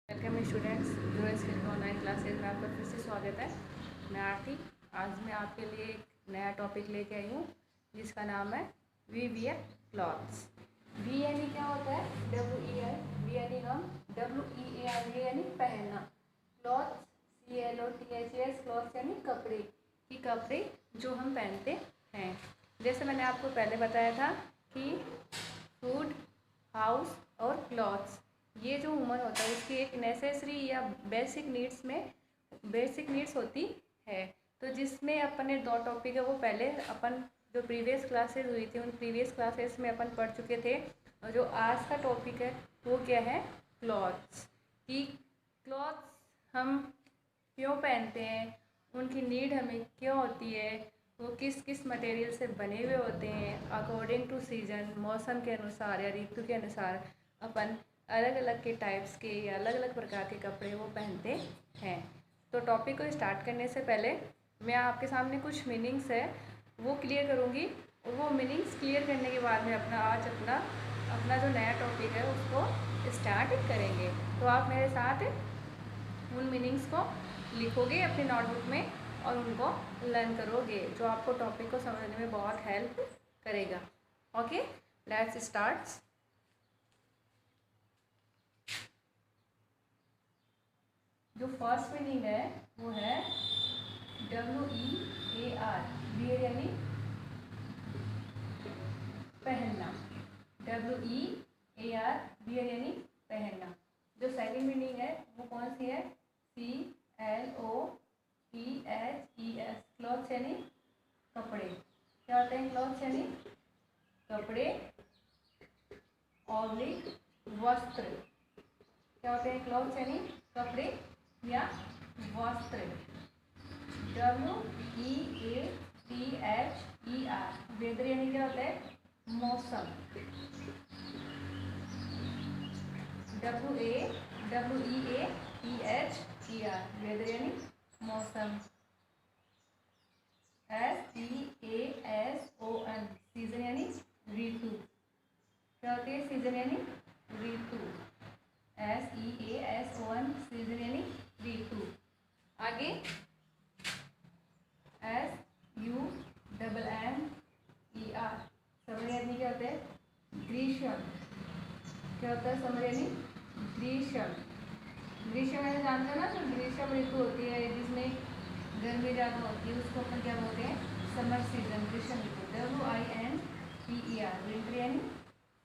Welcome students, जो इस online classes में आपका फिर से स्वागत है। मैं आरती। आज मैं आपके लिए एक नया टॉपिक लेके आई हूँ जिसका नाम है वी वियर क्लॉथ्स। वी यानी क्या होता है? WER। वी यानी हम, WEAR यानी पहनना। क्लॉथ्स, CLOTHES, क्लॉथ्स यानी कपड़े, कि कपड़े जो हम पहनते हैं। जैसे मैंने आपको पहले बताया था कि फूड, हाउस और क्लॉथ्स, ये जो वुमन होता है उसकी एक नेसेसरी या बेसिक नीड्स होती है। तो जिसमें अपने दो टॉपिक है वो पहले अपन जो प्रीवियस क्लासेस हुई थी उन प्रीवियस क्लासेस में अपन पढ़ चुके थे। और जो आज का टॉपिक है वो क्या है? क्लॉथ्स। कि क्लॉथ्स हम क्यों पहनते हैं, उनकी नीड हमें क्यों होती है, वो किस किस मटेरियल से बने हुए होते हैं। अकॉर्डिंग टू सीजन, मौसम के अनुसार या ऋतु के अनुसार अपन अलग अलग के टाइप्स के या अलग अलग प्रकार के कपड़े वो पहनते हैं। तो टॉपिक को स्टार्ट करने से पहले मैं आपके सामने कुछ मीनिंग्स है वो क्लियर करूँगी, और वो मीनिंग्स क्लियर करने के बाद में अपना जो नया टॉपिक है उसको स्टार्ट करेंगे। तो आप मेरे साथ उन मीनिंग्स को लिखोगे अपनी नोटबुक में और उनको लर्न करोगे, जो आपको टॉपिक को समझने में बहुत हेल्प करेगा। Okay, let's start. जो फर्स्ट मीनिंग है वो है WEAR। वियर यानी पहनना। WEAR, वियर यानी पहनना। जो सेकंड मीनिंग है वो कौन सी है? CLOTHES, क्लॉथ्स यानी कपड़े। क्या होते हैं क्लॉथ्स? यानी कपड़े, ऑब्लिक वस्त्र। क्या होते हैं क्लॉथ्स? यानी कपड़े या वस्त्र। WEATHER, वेदर यानी क्या होता है? मौसम। WEATHER, वेदर यानी मौसम। SEASON, सीजन यानी ऋतु। क्या होती है? सीजन यानी ऋतु। SEASON, सीजन यानी ऋतु। आगे SUMMER, समर यानी क्या होता है? ग्रीष्म। क्या होता है समर यानी? ग्रीष्म। ग्रीष्म यानी जानते हैं ना, तो ग्रीष्म ऋतु होती है जिसमें गर्मी ज़्यादा होती है, उसको अपन क्या बोलते हैं? समर सीजन, ग्रीष्म ऋतु। WINTER, विंटर यानी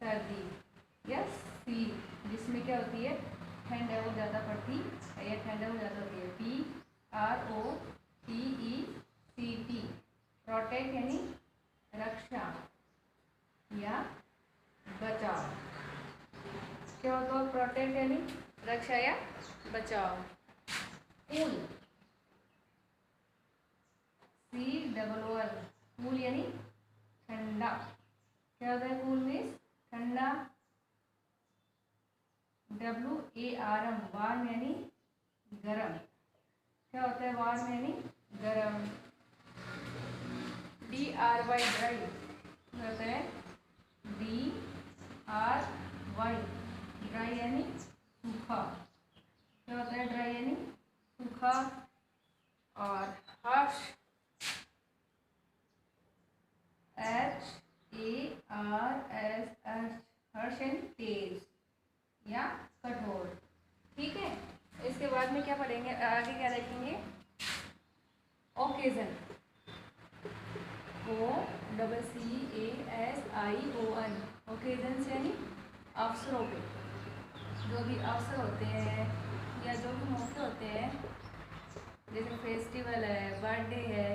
सर्दी। यस, सी, जिसमें क्या होती है? ठंड है वो ज़्यादा पड़ती है या ठंड है वो ज़्यादा होती है। PROTECT, प्रोटेक्ट यानी रक्षा या बचाव। क्या होता है प्रोटेक्ट यानी? रक्षा या बचाव। कूल, COOL, कूल यानी ठंडा। क्या होता है कूल मीन्स? ठंडा। WARM, वार्म यानी गरम। क्या होता है वार्म यानी गरम। DRY, ड्राई होता है DRY, ड्राई यानी सूखा। क्या होता है ड्राई यानी सूखा। और हर्ष, HARSH, हर्ष यानी तेज या कठोर। ठीक है, इसके बाद में क्या पढ़ेंगे? आगे क्या देखेंगे? ओकेजन, OCCASION, ओकेजन यानी अवसरों पे। जो भी अवसर होते हैं या जो भी मौके होते हैं, जैसे फेस्टिवल है, बर्थडे है,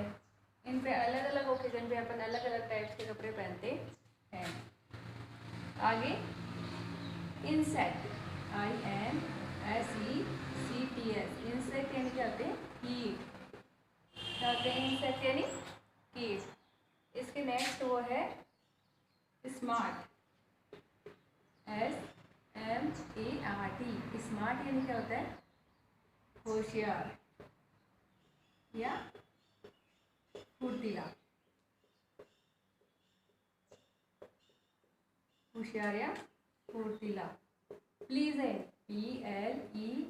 इन पे अलग अलग ओकेजन पे अपन अलग अलग टाइप्स के कपड़े पहनते हैं। आगे इंसेक्ट, INSECTS, इंसेक्ट यानी क्या होते हैं? कीट। क्या होते हैं इंसेक्ट यानी? कीट। इसके नेक्स्ट वो है स्मार्ट, SMART, स्मार्ट यानी क्या होता है? होशियार या फुर्तीला। होशियार या फुर्तीला। प्लीजेंट, PLEASANT,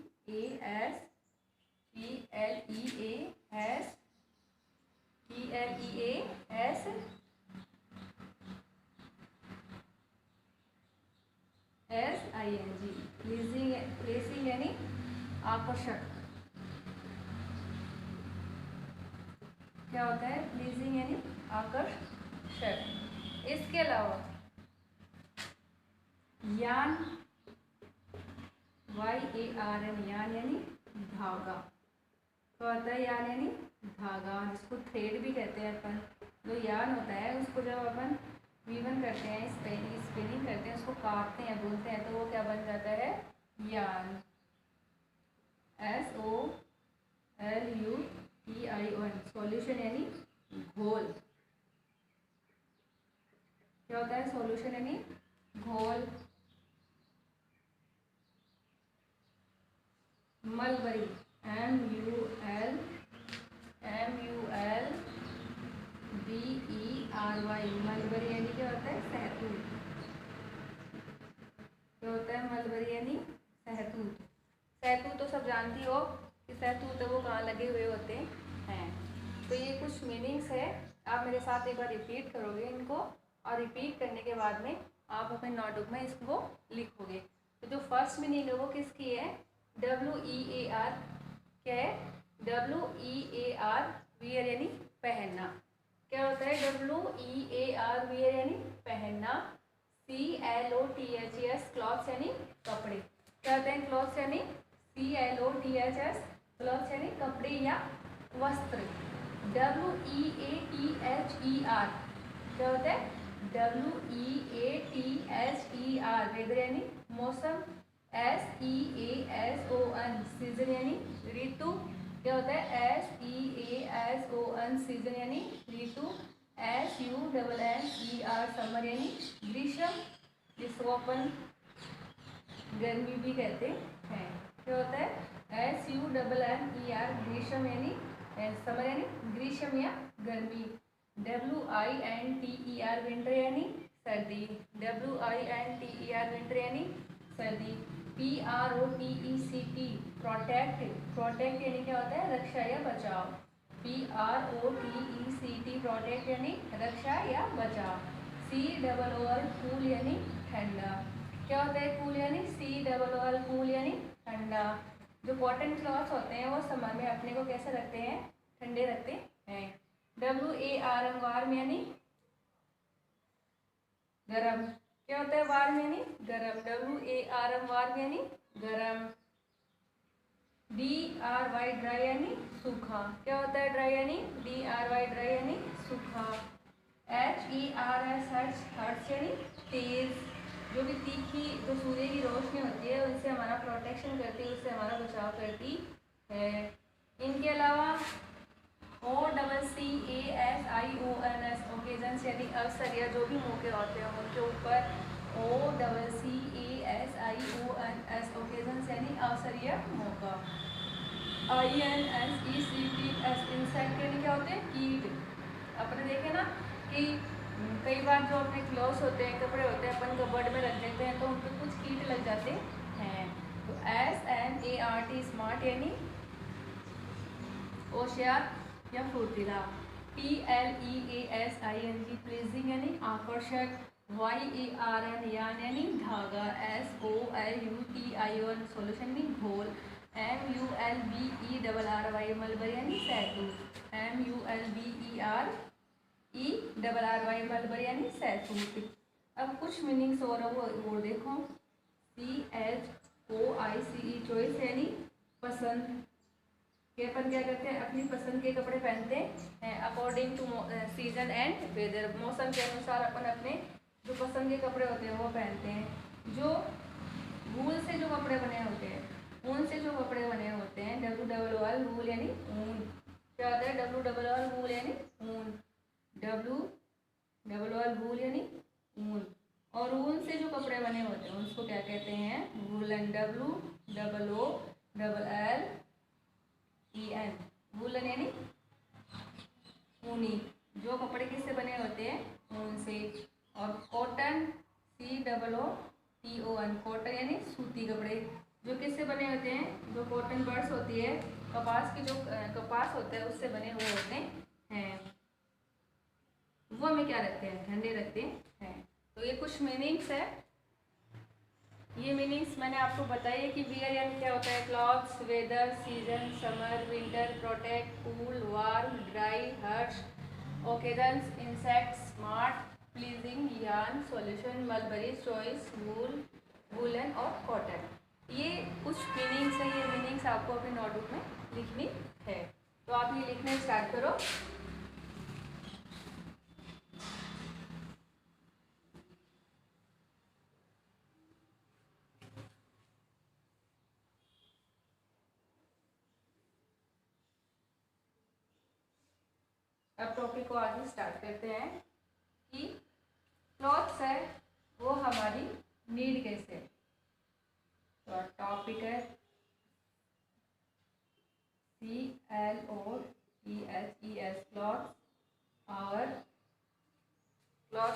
यानी आकर्षक। क्या होता है? प्लीजिंग यानी आकर्षक। इसके अलावा यान, YARN, यान यानी धागा। तो होता है यान यानी धागा, जिसको थ्रेड भी कहते हैं अपन। जो यान होता है उसको जब अपन वीवन करते हैं, स्पिनिंग करते हैं, उसको काटते हैं, बोलते हैं, तो वो क्या बन जाता है? यान। SOLUTION, सॉल्यूशन यानी घोल। क्या होता है? सॉल्यूशन यानी घोल। मलबरी, MULBERY, मलबरी यानी क्या होता है? सहतूत। क्या होता है? मलबरी यानी सहतूत। सहतूत तो सब जानती हो कि सहतूत है वो कहाँ लगे हुए होते हैं। तो ये कुछ मीनिंग्स है, आप मेरे साथ एक बार रिपीट करोगे इनको, और रिपीट करने के बाद में आप अपने नोटबुक में इसको लिखोगे। तो जो फर्स्ट मीनिंग है वो किसकी है? WEAR। क्या है? WEAR, वियर यानी पहनना। क्या होता है? WEAR, वियर यानी पहनना। CLOTHS, क्लॉथ्स यानी कपड़े। क्या होते हैं? क्लॉथ्स यानी CLOTHS, क्लॉथ्स यानी कपड़े या वस्त्र। WEATHER, क्या होता है? WEATHER, वेदर यानी मौसम। SEASON, सीजन यानी ऋतु। क्या होता है? SEASON, सीजन यानी ऋतु। SUNNER, समर यानी ग्रीष्म, जिसको अपन गर्मी भी कहते हैं। क्या होता है? SUNNER, ग्रीष्म यानी समर यानी ग्रीष्म या गर्मी। WINTER, विंटर यानी सर्दी। WINTER, विंटर यानी सर्दी। PROTECT, प्रोटेक्ट, प्रोटेक्ट यानी क्या होता है? रक्षा या बचाव। PROTECT, प्रोटेक्ट यानी रक्षा या बचाव। COOL, कूल यानी ठंडा। क्या होता है? कूल यानी COOL, कूल यानी ठंडा। जो कॉटन क्लॉथ्स होते हैं वो समर में अपने को कैसे रखते हैं? ठंडे रखते हैं। WARM, वार्म यानी गरम। क्या होता है? वार्म यानी गरम। WARM, वार्म यानी गरम। DRY, ड्राई यानी सूखा। क्या होता है? ड्राई यानी DRY, ड्राई यानी सूखा। HERS, हर्ट्स यानी तेज। जो भी तीखी जो सूर्य की रोशनी होती है उससे हमारा प्रोटेक्शन करती है, उससे हमारा बचाव करती है। इनके अलावा OCCASIONS, ओकेजन्स यानी अवसर या जो भी मौके होते हैं उनके ऊपर। OCCASIONS, ओकेजन्स यानी अवसर या मौका। INSECTS, इंसेक्ट यानी क्या होते हैं? कीट। अपने देखे ना कि कई बार जो अपने क्लॉथ्स होते हैं, कपड़े होते हैं, अपन कबर्ड में रख देते हैं तो उन पर कुछ कीट लग जाते हैं। तो SMART, स्मार्ट यानी होशियार या फुर्तीला। PLEASING, प्लीजिंग यानी आकर्षक। YARN, यान यानी धागा। SOLUTION, सॉल्यूशन यानी घोल। MULBERRY, मलबरी यानी सहतूत। MULBERRY, मलबरी यानी सहतूत। अब कुछ मीनिंग्स और वो देखो। CHOICE, चॉइस यानी पसंद। कि अपन क्या करते हैं? अपनी पसंद के कपड़े पहनते हैं according to season and weather. मौसम के अनुसार अपन अपने जो पसंद के कपड़े होते हैं वो पहनते हैं। जो वूल से जो कपड़े बने होते हैं, ऊन से जो कपड़े बने होते हैं, WOOL, वूल यानी ऊन। क्या होता है? WOOL, वूल यानी ऊन। WOOL, वूल यानी ऊन। और ऊन से जो कपड़े बने होते हैं उसको क्या कहते हैं? वूलन। WOOLLEN, वूलन यानी ऊनी। जो कपड़े किससे बने होते हैं? ऊन से। और कॉटन, COOTON, कॉटन यानी सूती कपड़े। जो किससे बने होते हैं? जो कॉटन बर्ड्स होती है, कपास की जो कपास होता है उससे बने हुए होते हैं। वो हमें क्या रखते हैं? ठंडे रखते हैं। तो ये कुछ मीनिंग्स है। ये मीनिंग्स मैंने आपको बताई है कि वियर यानी क्या होता है, clothes, weather, season, summer, winter, protect, cool, warm, dry, harsh, occasions, insects, smart, pleasing, yarn, solution, mulberry, choice, wool, woollen और कॉटन। ये कुछ मीनिंग्स है, ये मीनिंग्स आपको अपने नोटबुक में लिखनी है। तो आप ये लिखना स्टार्ट करो। अब टॉपिक को आगे स्टार्ट करते हैं कि क्लॉथ्स है वो हमारी नीड कैसे है। तो टॉपिक है CLOTHES, clothes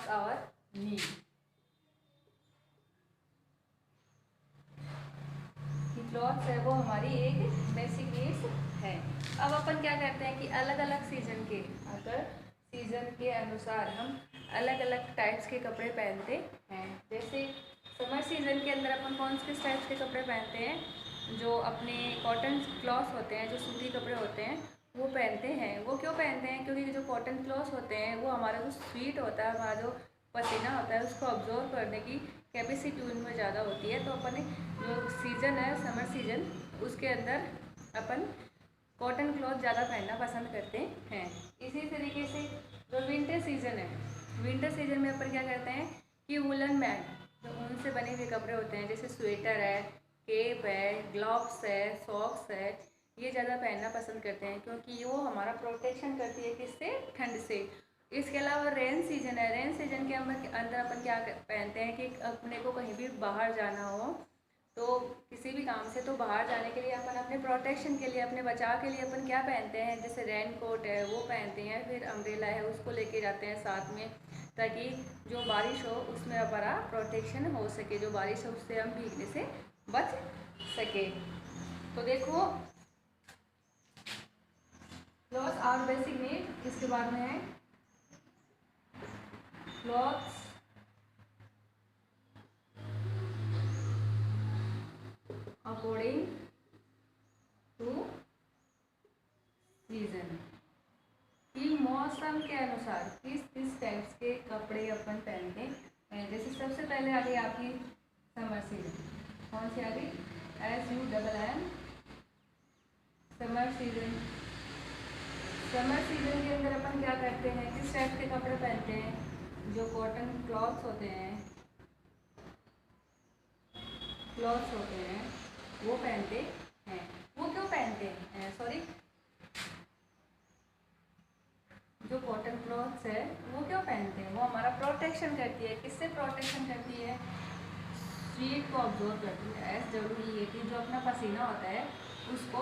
our need. Clothes है वो हमारी एक बेसिक नीड्स है। अब अपन क्या करते हैं कि अलग अलग सीजन के, अगर सीजन के अनुसार हम अलग अलग टाइप्स के कपड़े पहनते हैं। जैसे समर सीजन के अंदर अपन कौन से टाइप्स के कपड़े पहनते हैं, जो अपने कॉटन क्लॉथ्स होते हैं, जो सूती कपड़े होते हैं वो पहनते हैं। वो क्यों पहनते हैं, क्योंकि जो कॉटन क्लॉथ्स होते हैं वो हमारा जो स्वीट होता है, हमारा जो पसीना होता है उसको ऑब्जॉर्व करने की कैपेसिटी उनमें ज़्यादा होती है। तो अपन जो सीज़न है समर सीजन, उसके अंदर अपन कॉटन क्लॉथ ज़्यादा पहनना पसंद करते हैं। इसी तरीके से जो विंटर सीजन है, विंटर सीजन में अपन क्या करते हैं कि वुलन मैट, जो ऊन से बने हुए कपड़े होते हैं, जैसे स्वेटर है, केप है, ग्लव्स है, सॉक्स है, ये ज़्यादा पहनना पसंद करते हैं क्योंकि वो हमारा प्रोटेक्शन करती है किससे, ठंड से। इसके अलावा रेन सीजन है, रेन सीजन के अंदर अपन क्या पहनते हैं कि अपने को कहीं भी बाहर जाना हो, तो किसी भी काम से तो बाहर जाने के लिए अपन अपने प्रोटेक्शन के लिए, अपने बचाव के लिए अपन क्या पहनते हैं, जैसे रेन कोट है वो पहनते हैं, फिर अम्ब्रेला है उसको लेके जाते हैं साथ में, ताकि जो बारिश हो उसमें हमारा प्रोटेक्शन हो सके, जो बारिश है उससे हम भीगने से बच सके। तो देखो क्लॉथ्स आर बेसिक नीड, इसके बाद में है क्लॉथ्स अकॉर्डिंग टू सीजन, कि मौसम के अनुसार किस किस टाइप्स के कपड़े अपन पहनते हैं। जैसे सबसे पहले आ गई आपकी समर सीजन, कौन सी आ गई, SUMM, summer season. Summer season के अंदर अपन क्या करते हैं, किस टाइप के कपड़े पहनते हैं, जो कॉटन क्लॉथ्स होते हैं, वो पहनते हैं। वो क्यों पहनते हैं, सॉरी, जो कॉटन क्लॉथ्स है वो क्यों पहनते हैं, वो हमारा प्रोटेक्शन करती है। किससे प्रोटेक्शन करती है, हीट को ऑब्जॉर्व करती है। SWEAT, जो अपना पसीना होता है उसको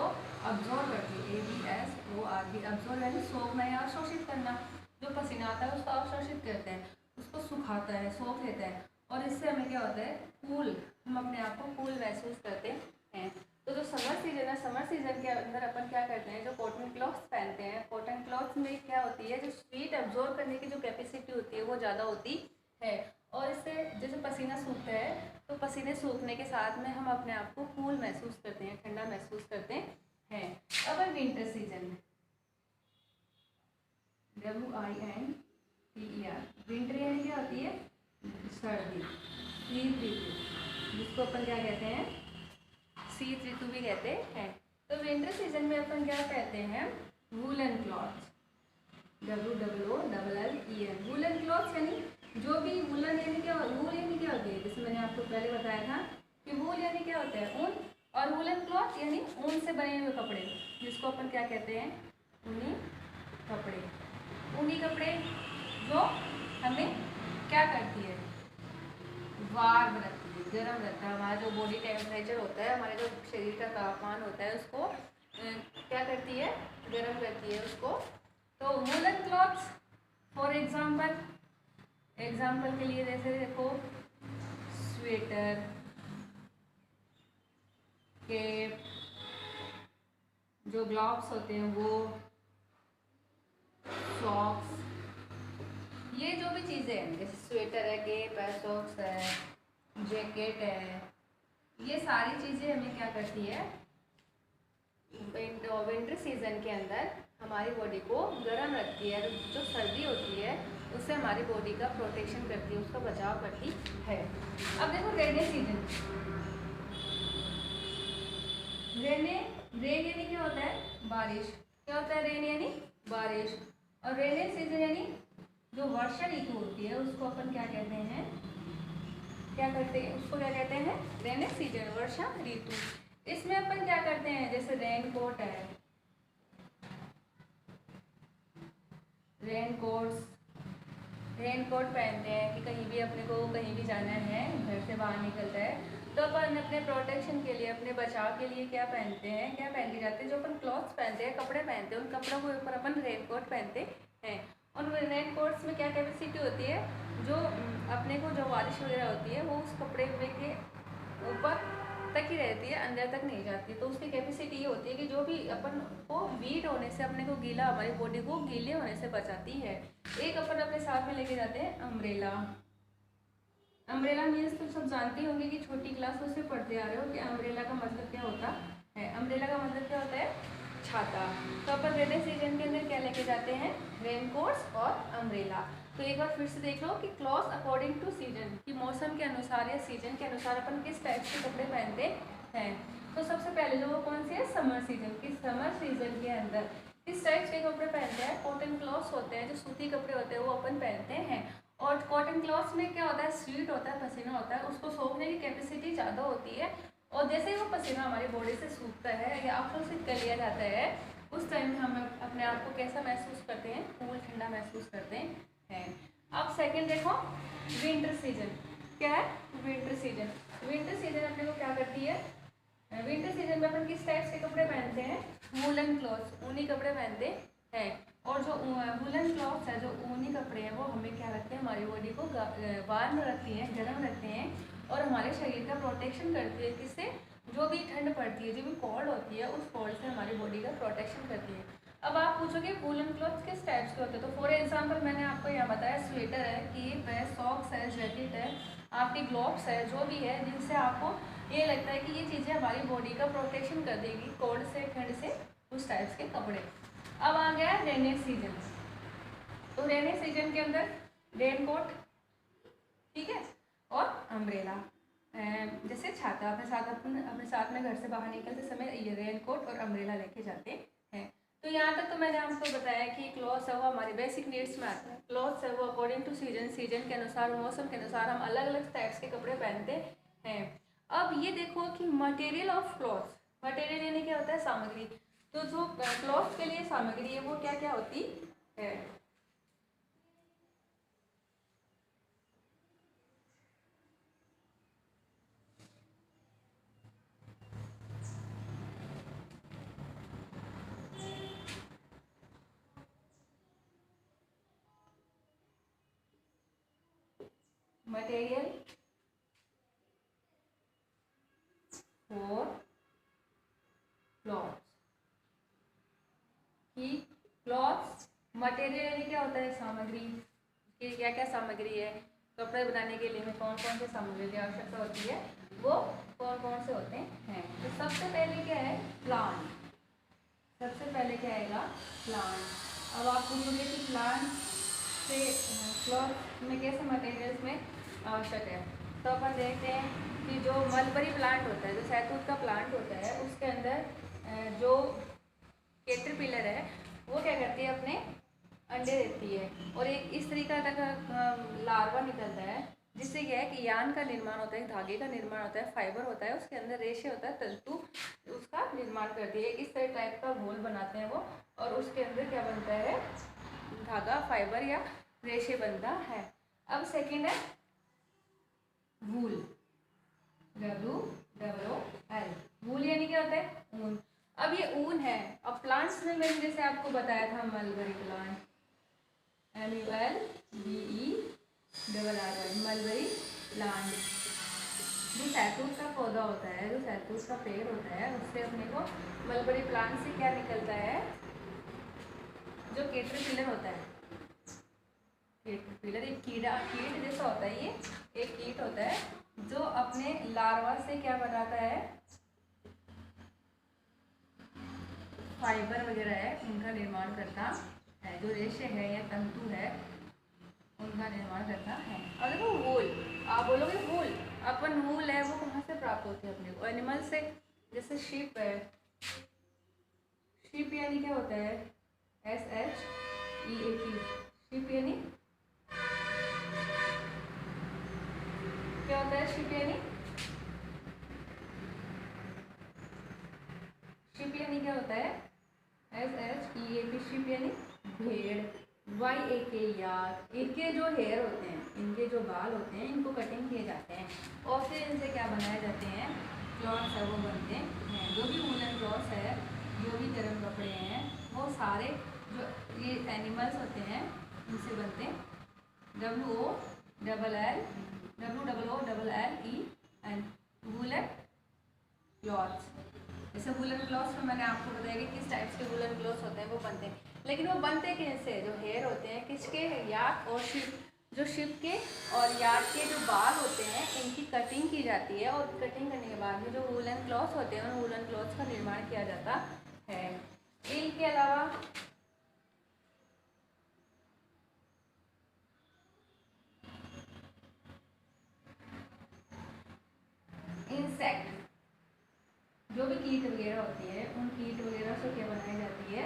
ऑब्जॉर्व करती है। ABSORB, ऑब्जॉर्व यानी सोखना या अवशोषित करना। जो पसीना आता है उसको अवशोषित करते हैं, उसको सुखाता है, सोख लेता है, और इससे हमें क्या होता है, कूल, हम अपने आप को कूल महसूस करते हैं। तो जो समर सीजन है, समर सीजन के अंदर अपन क्या करते हैं, जो कॉटन क्लॉथ्स पहनते हैं, कॉटन क्लॉथ्स में क्या होती है, जो हीट ऑब्जॉर्व करने की जो कैपेसिटी होती है वो ज़्यादा होती है, और इससे जैसे पसीना सूखता है तो पसीने सूखने के साथ में हम अपने आप को कूल महसूस करते हैं, ठंडा महसूस करते हैं। अब है विंटर सीजन, WINTER, विंटर यानी क्या होती है, सर्दी, शीत ऋतु, जिसको अपन क्या कहते हैं, शीत ऋतु भी कहते हैं। तो विंटर सीजन में अपन क्या कहते हैं, woollen cloth, WOOLLEN, woollen cloth यानी जो भी, वूलन यानी क्या, वूल यानी क्या होती है, जैसे मैंने आपको पहले बताया था कि वूल यानी क्या होता है, ऊन, और वूलन क्लॉथ यानी ऊन से बने हुए कपड़े, जिसको अपन क्या कहते हैं, ऊनी कपड़े। ऊनी कपड़े जो हमें क्या करती है, वार्म रखती है, गर्म रखता है। हमारा जो बॉडी टेम्परेचर होता है, हमारे जो शरीर का तापमान होता है उसको क्या करती है, गर्म करती है उसको। तो वूलन क्लॉथ्स फॉर एग्जाम्पल के लिए जैसे देखो, स्वेटर, केप, जो ग्लव्स होते हैं वो, सॉक्स, ये जो भी चीज़ें हैं, जैसे स्वेटर है, केप है, सॉक्स है, जैकेट है, ये सारी चीज़ें हमें क्या करती है, विंटर सीजन के अंदर हमारी बॉडी को गर्म रखती है। जो सर्दी होती है उससे हमारी बॉडी का प्रोटेक्शन करती है, उसका बचाव करती है। अब देखो रेनी सीजन, रेन यानी क्या होता है, बारिश। क्या होता है रेन यानी बारिश। और रेनी सीजन यानी जो वर्षा ऋतु होती है उसको अपन क्या कहते हैं, क्या करते हैं, उसको क्या कहते हैं, रेनी सीजन, वर्षा ऋतु। इसमें अपन क्या करते हैं, जैसे रेनकोट है, रेनकोट पहनते हैं कि कहीं भी अपने को कहीं भी जाना है, घर से बाहर निकलता है तो अपन अपने प्रोटेक्शन के लिए, अपने बचाव के लिए क्या पहनते हैं, क्या पहन के जाते हैं, जो अपन क्लॉथ्स पहनते हैं, कपड़े पहनते हैं, उन कपड़ों के ऊपर अपन रेनकोट पहनते हैं। और रेनकोट्स में क्या कैपेसिटी होती है, जो अपने को जो बारिश वगैरह होती है वो उस कपड़े के ऊपर तक ही रहती है, अंदर तक नहीं जाती। तो उसकी कैपेसिटी ये होती है कि जो भी अपन को वीट होने से, अपने को गीला, हमारी बॉडी को गीले होने से बचाती है। एक अपन अपने साथ में लेके जाते हैं अम्ब्रेला। अम्ब्रेला मीन्स तो सब जानते होंगे कि छोटी क्लासों से पढ़ते आ रहे हो कि अम्ब्रेला का मतलब क्या होता है। अम्ब्रेला का मतलब क्या होता है, छाता। तो अपन रेनी सीजन के अंदर क्या लेके जाते हैं, रेनकोट्स और अम्ब्रेला। तो एक बार फिर से देख लो कि क्लॉथ अकॉर्डिंग टू सीजन, कि मौसम के अनुसार या सीजन के अनुसार अपन किस टाइप के कपड़े पहनते हैं। तो सबसे पहले जो वो कौन सी है, समर सीजन की। समर सीजन के अंदर किस टाइप के कपड़े पहनते हैं, कॉटन क्लॉथ्स होते हैं, जो सूती कपड़े होते हैं वो अपन पहनते हैं। और कॉटन क्लॉथ्स में क्या होता है, स्वीट होता है, पसीना होता है, उसको सोखने की कैपेसिटी ज़्यादा होती है। और जैसे ही वो पसीना हमारी बॉडी से सूखता है या अवशोषित कर लिया जाता है, उस टाइम में हम अपने आप को कैसा महसूस करते हैं, कूल ठंडा महसूस करते हैं। अब सेकंड देखो, विंटर सीजन। क्या है, विंटर सीजन। विंटर सीजन अपने को क्या करती है, विंटर सीजन में अपन किस टाइप के कपड़े पहनते हैं, वूलन क्लॉथ्स, ऊनी कपड़े पहनते हैं। और जो वूलन क्लॉथ्स है, जो ऊनी कपड़े हैं, वो हमें क्या रखते हैं, हमारी बॉडी को वार्म रखती हैं, गर्म रखते हैं और हमारे शरीर का प्रोटेक्शन करती है। किससे, जो भी ठंड पड़ती है, जो भी कोल्ड होती है, उस कोल्ड से हमारी बॉडी का प्रोटेक्शन करती है। अब आप पूछोगे वूलन क्लॉथ्स किस टाइप्स के होते हैं, तो फॉर एग्जांपल मैंने आपको यहाँ बताया, स्वेटर है, कीप है, सॉक्स है, जैकेट है, आपके ग्लोव्स है, जो भी है जिनसे आपको ये लगता है कि ये चीज़ें हमारी बॉडी का प्रोटेक्शन कर देगी कोल्ड से, ठंड से, उस टाइप्स के कपड़े। अब आ गया रेनी सीजन। तो रेनी सीजन के अंदर रेनकोट, ठीक है, और अम्ब्रेला, जैसे छाता अपने साथ में घर से बाहर निकलते समय ये रेनकोट और अम्ब्रेला लेके जाते हैं। तो यहाँ तक तो मैंने आपको बताया कि क्लॉथ्स है वो हमारी बेसिक नीड्स में आते हैं। क्लॉथ्स है वो अकॉर्डिंग टू सीजन, सीजन के अनुसार, मौसम के अनुसार हम अलग अलग टाइप्स के कपड़े पहनते हैं। अब ये देखो कि मटेरियल ऑफ क्लॉथ्स, मटेरियल यानी क्या होता है, सामग्री। तो जो क्लॉथ के लिए सामग्री है वो क्या क्या होती है, मटेरियल फॉर क्लॉथ्स, कि क्लॉथ्स मटेरियल यानी क्या होता है, सामग्री, कि क्या क्या सामग्री है, कपड़े बनाने के लिए हमें कौन कौन से सामग्री की आवश्यकता होती है, वो कौन कौन से होते हैं। तो सबसे पहले क्या है, प्लांट। सबसे पहले क्या आएगा, प्लांट। अब आप पूछोगे कि प्लांट से क्लॉथ में कैसे मटेरियल्स में आवश्यक है, तो अपन देखते हैं कि जो मलबरी प्लांट होता है, जो शहतूत का प्लांट होता है, उसके अंदर जो कैटरपिलर है वो क्या करती है, अपने अंडे देती है और एक इस तरीका का लार्वा निकलता है, जिससे क्या है कि यान का निर्माण होता है, धागे का निर्माण होता है, फाइबर होता है, उसके अंदर रेशे होता है, तंतु, उसका निर्माण करती है। इस तरह टाइप का घोल बनाते हैं वो, और उसके अंदर क्या बनता है, धागा, फाइबर या रेशे बनता है। अब सेकेंड है वूल, WOOL। वूल यानी क्या होता है, ऊन। अब ये ऊन है। अब प्लांट्स में मैंने जैसे आपको बताया था, mulberry plant, MULBERRY, mulberry plant, जो शहतूत का पौधा होता है, जो शहतूत का पेड़ होता है, उससे अपने को मलबरी प्लांट से क्या निकलता है, जो कैटरपिलर होता है, कैटरपिलर एक कीट जैसा होता है, ये एक कीट होता है, जो अपने लार्वा से क्या बनाता है, फाइबर वगैरह है उनका निर्माण करता है, जो रेशे है या तंतु है उनका निर्माण करता है। और देखो वूल, आप बोलोगे वूल, अपन वूल है वो कहाँ से प्राप्त होती है अपने को, एनिमल से। जैसे शीप है, शीप यानी क्या होता है, SHEAP, शीप यानी क्या होता है, शीप यानी, शीप यानी क्या होता है, SHEAP, शीप यानी भेड़। YAK याक, इनके जो हेयर होते हैं, इनके जो बाल होते हैं, इनको कटिंग किए जाते हैं और फिर इनसे क्या बनाए जाते हैं, क्लॉथ्स है वो बनते हैं। जो भी वूलन क्लॉथ्स है, जो भी गर्म कपड़े हैं, वो सारे जो ये एनिमल्स होते हैं इनसे बनते हैं। WOLLEN woollen clothes. जैसे वूलन क्लॉथ्स में मैंने आपको बताया कि किस टाइप्स के वूलन क्लॉथ्स होते हैं वो बनते हैं, लेकिन वो बनते कैसे, जो हेयर होते हैं किसके, याक और शिप, जो शिप के और याक के जो बाल होते हैं इनकी कटिंग की जाती है और कटिंग करने के बाद में जो वूलन क्लॉथ्स होते हैं उन वूलन क्लॉथ्स का निर्माण किया जाता है। इनके अलावा इंसेक्ट, जो भी कीट वगैरह होती है उन कीट वगैरह से क्या बनाई जाती है,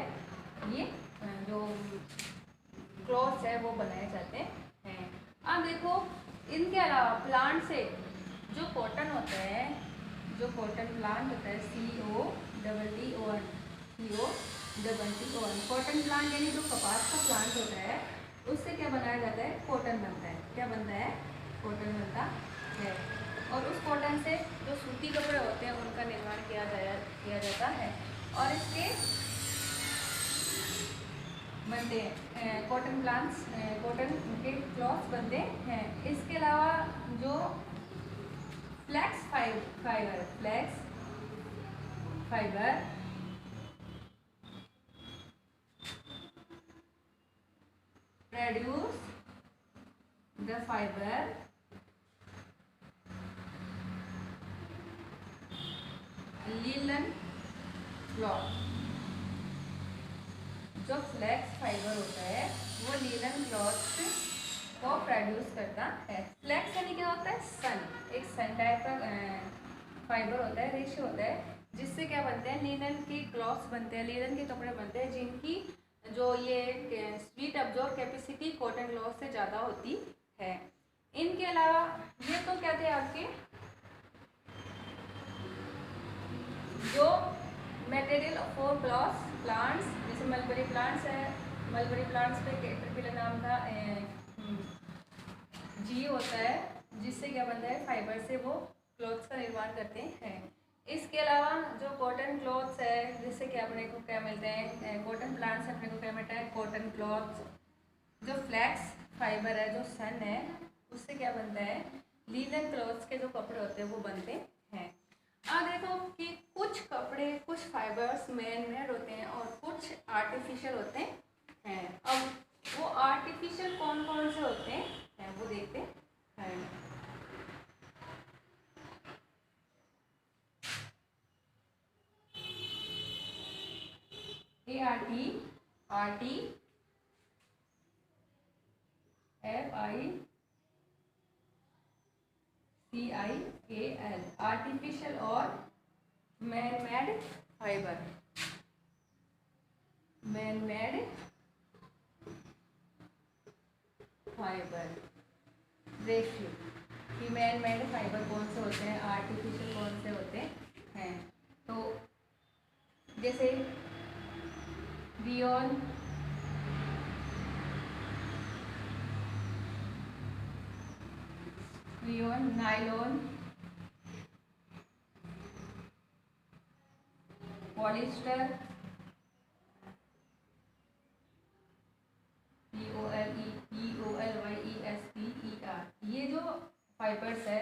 ये जो क्लॉथ्स है वो बनाए जाते हैं। अब देखो इनके अलावा प्लांट से जो कॉटन होता है, जो कॉटन प्लांट होता है, COTTON, कॉटन प्लांट यानी जो कपास का प्लांट होता है उससे क्या बनाया जाता है, कॉटन बनता है। क्या बनता है, कॉटन बनता है। और उस कॉटन से जो सूती कपड़े होते हैं उनका निर्माण किया जाता है और इसके बनते हैं कॉटन प्लांट्स, कॉटन के क्लॉथ्स बनते हैं। इसके अलावा जो flax fibre produce the fibre linen cloth. जो फ्लैक्स फाइबर होता है वो लीलन क्लॉथ को प्रोड्यूस करता है। फ्लैक्स यानी क्या होता है, सन, एक सन टाइप का फाइबर होता है, रेशे होता है, जिससे क्या बनते हैं, लीलन की क्लॉथ्स बनते हैं, लीलन के कपड़े बनते हैं, जिनकी जो ये sweet absorb capacity cotton cloth से ज़्यादा होती है। इनके अलावा ये तो क्या थे आपके जो मटेरियल फॉर क्लॉथ्स प्लांट्स, जैसे मलबरी प्लांट्स है, मलबरी प्लांट्स पे कैटरपिलर नाम का जीव होता है, जिससे क्या बनता है, फाइबर से वो क्लॉथ्स का निर्माण करते हैं। इसके अलावा जो कॉटन क्लॉथ्स है, जिससे कि अपने को क्या मिलते हैं, कॉटन प्लांट से अपने को क्या मिलता है, कॉटन क्लॉथ्स। जो फ्लैक्स फाइबर है, जो सन है, उससे क्या बनता है, लीलन क्लॉथ्स के जो कपड़े होते हैं वो बनते हैं। अब देखो कि कुछ कपड़े, कुछ फाइबर्स मैन मेड होते हैं और कुछ आर्टिफिशियल होते हैं। अब वो आर्टिफिशियल कौन कौन से होते हैं वो देखते हैं। ARTIFICAL, आर्टिफिशियल और man made fibre. Man made fibre ratio कि मैन मेड फाइबर कौन से होते हैं, आर्टिफिशियल कौन से होते हैं। तो जैसे रियोन, नायलॉन, पॉलिस्टर, POLYESTER, ये जो फाइबर्स है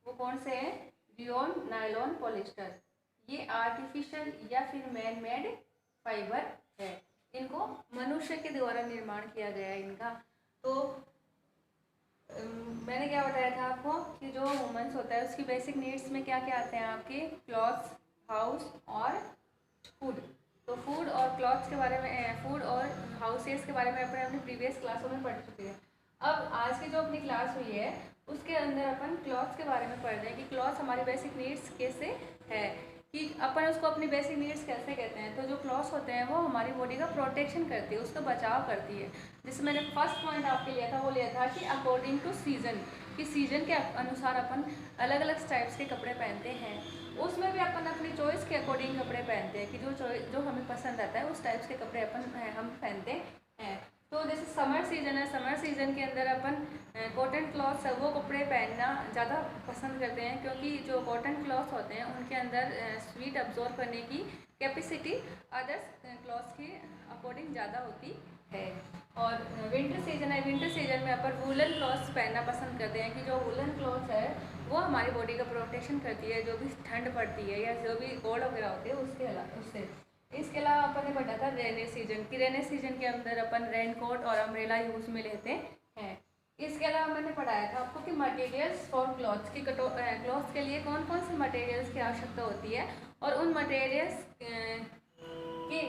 वो कौन से हैं, रियोन, नायलॉन, पॉलिस्टर। ये आर्टिफिशियल या फिर मैन मेड फाइबर है। इनको मनुष्य के द्वारा निर्माण किया गया है इनका। तो मैंने क्या बताया था आपको कि जो वुमेंस होता है उसकी बेसिक नीड्स में क्या क्या आते हैं आपके, क्लॉथ्स, हाउस और फूड। तो फूड और क्लॉथ्स के बारे में, फूड और हाउसेस के बारे में अपन अपनी प्रीवियस क्लासों में पढ़ चुके हैं। अब आज की जो अपनी क्लास हुई है उसके अंदर अपन क्लॉथ्स के बारे में पढ़ रहे हैं कि क्लॉथ्स हमारी बेसिक नीड्स कैसे है, कि अपन उसको अपनी बेसिक नीड्स कैसे कहते हैं। तो जो क्लॉथ्स होते हैं वो हमारी बॉडी का प्रोटेक्शन करती है, उसका बचाव करती है। जैसे मैंने फर्स्ट पॉइंट आपके लिया था, वो लिया था कि अकॉर्डिंग टू सीजन, कि सीजन के अनुसार अपन अलग अलग टाइप्स के कपड़े पहनते हैं। उसमें भी अपन अपनी चॉइस के अकॉर्डिंग कपड़े पहनते हैं, कि जो हमें पसंद आता है उस टाइप्स के कपड़े हम पहनते हैं। तो जैसे समर सीजन है, समर सीजन के अंदर अपन कॉटन क्लॉथ्स है वो कपड़े पहनना ज़्यादा पसंद करते हैं, क्योंकि जो कॉटन क्लॉथ्स होते हैं उनके अंदर हीट अब्जॉर्ब करने की कैपेसिटी अदर्स क्लॉथ्स के अकॉर्डिंग ज़्यादा होती है। और विंटर सीजन है, विंटर सीजन में अपन वूलन क्लॉथ्स पहनना पसंद करते हैं, कि जो वूलन क्लॉथ्स है वो हमारी बॉडी का प्रोटेक्शन करती है, जो भी ठंड पड़ती है या जो भी कोल्ड वगैरह होती है उसके अलावा उससे। इसके अलावा अपन ने पढ़ा था रेनी सीजन, कि रेनी सीजन के अंदर अपन रेन कोट और अम्ब्रेला यूज में लेते हैं। इसके अलावा मैंने पढ़ाया था आपको कि मटेरियल्स फॉर क्लॉथ्स, की क्लॉथ्स के लिए कौन कौन से मटेरियल्स की आवश्यकता होती है, और उन मटेरियल्स के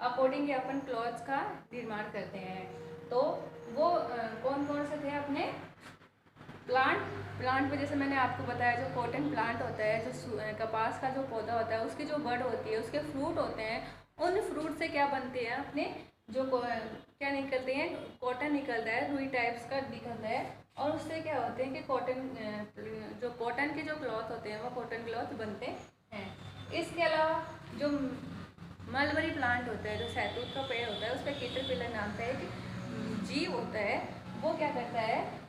अकॉर्डिंग ही अपन क्लॉथ्स का निर्माण करते हैं। तो वो कौन कौन से थे अपने, प्लांट में जैसे मैंने आपको बताया जो कॉटन प्लांट होता है, जो कपास का जो पौधा होता है उसकी जो बड होती है, उसके फ्रूट होते हैं, उन फ्रूट से क्या बनते हैं अपने जो क्या निकलते हैं, कॉटन निकलता है, रुई टाइप्स का निकलता है, और उससे क्या होते हैं कि कॉटन के जो क्लॉथ होते हैं वो कॉटन क्लॉथ बनते हैं। इसके अलावा जो मलबरी प्लांट होता है, जो शहतूत का पेड़ होता है, उस पर कैटरपिलर नाम का एक जीव होता है, वो क्या करता है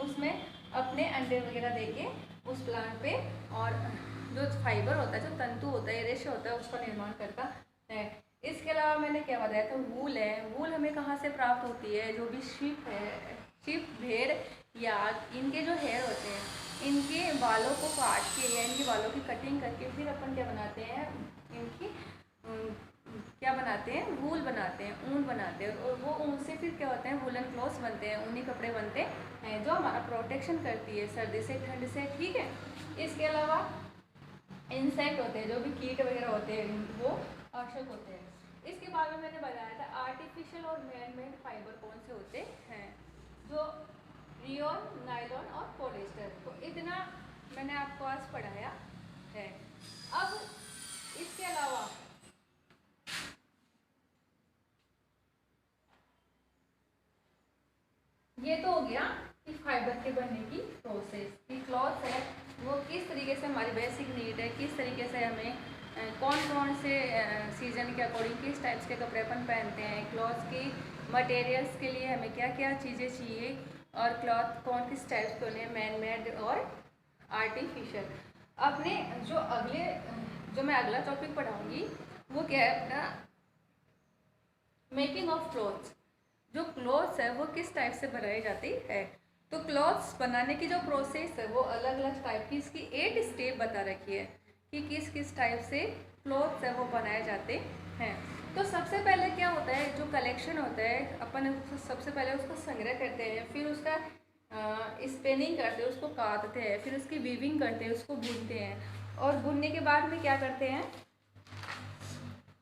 उसमें अपने अंडे वगैरह देके उस प्लांट पे, और जो फाइबर होता है, जो तंतु होता है, रेशा होता है, उसका निर्माण करता है। इसके अलावा मैंने क्या बताया था, वूल है। वूल हमें कहाँ से प्राप्त होती है, जो भी शिप, भेड़, याक, इनके जो हेयर होते हैं, इनके बालों को काट के या इनके बालों की कटिंग करके फिर अपन क्या बनाते हैं, इनकी क्या बनाते हैं, वूल बनाते हैं, ऊन बनाते हैं, और वो ऊन से फिर क्या होते हैं, वूलन क्लॉथ्स बनते हैं, ऊनी कपड़े बनते हैं, जो हमारा प्रोटेक्शन करती है सर्दी से, ठंड से। ठीक है। इसके अलावा इंसेक्ट होते हैं, जो भी कीट वगैरह होते हैं, वो आवश्यक होते हैं। इसके बाद में मैंने बताया था आर्टिफिशियल और मैन मेड फाइबर कौन से होते हैं, जो रियोन, नायलॉन और पॉलिस्टर। तो इतना मैंने आपको आज पढ़ाया है। अब इसके अलावा ये तो हो गया कि फाइबर के बनने की प्रोसेस, कि क्लॉथ है वो किस तरीके से हमारी बेसिक नीड है, किस तरीके से हमें कौन कौन से सीजन के अकॉर्डिंग किस टाइप्स के कपड़े अपन पहनते हैं, क्लॉथ की मटेरियल्स के लिए हमें क्या क्या चीज़ें चाहिए, और क्लॉथ कौन किस टाइप्स के होने हैं, मैन मेड और आर्टिफिशियल। अपने जो मैं अगला टॉपिक पढ़ाऊँगी वो क्या है अपना, मेकिंग ऑफ क्लॉथ्स। जो क्लॉथ्स है वो किस टाइप से बनाई जाती है। तो क्लॉथ्स बनाने की जो प्रोसेस है वो अलग अलग टाइप की, इसकी 8 स्टेप बता रखी है कि किस किस टाइप से क्लॉथ्स है वो बनाए जाते हैं। तो सबसे पहले क्या होता है, जो कलेक्शन होता है अपन सबसे पहले उसको संग्रह करते हैं, फिर उसका स्पेनिंग करते हैं, उसको काटते हैं, फिर उसकी वीविंग करते हैं, उसको बुनते हैं, और बुनने के बाद में क्या करते हैं,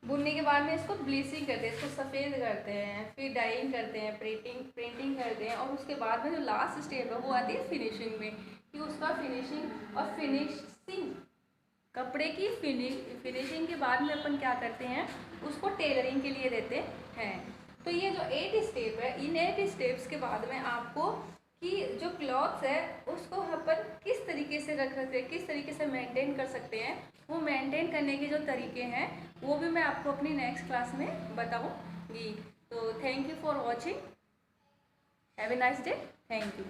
बुनने के बाद में इसको ब्लीचिंग करते हैं, इसको सफ़ेद करते हैं, फिर डाइंग करते हैं, प्रिंटिंग करते हैं, और उसके बाद में जो लास्ट स्टेप है वो आती है फिनिशिंग में, कि उसका फिनिशिंग कपड़े की फिनिशिंग के बाद में अपन क्या करते हैं, उसको टेलरिंग के लिए देते हैं। तो ये जो 8 स्टेप है, इन 8 स्टेप्स के बाद में आपको कि जो क्लॉथ्स है उसको अपन किस तरीके से रख सकते हैं, किस तरीके से मेंटेन कर सकते हैं, वो मेंटेन करने के जो तरीके हैं वो भी मैं आपको अपनी नेक्स्ट क्लास में बताऊंगी। तो thank you for watching, have a nice day, thank you.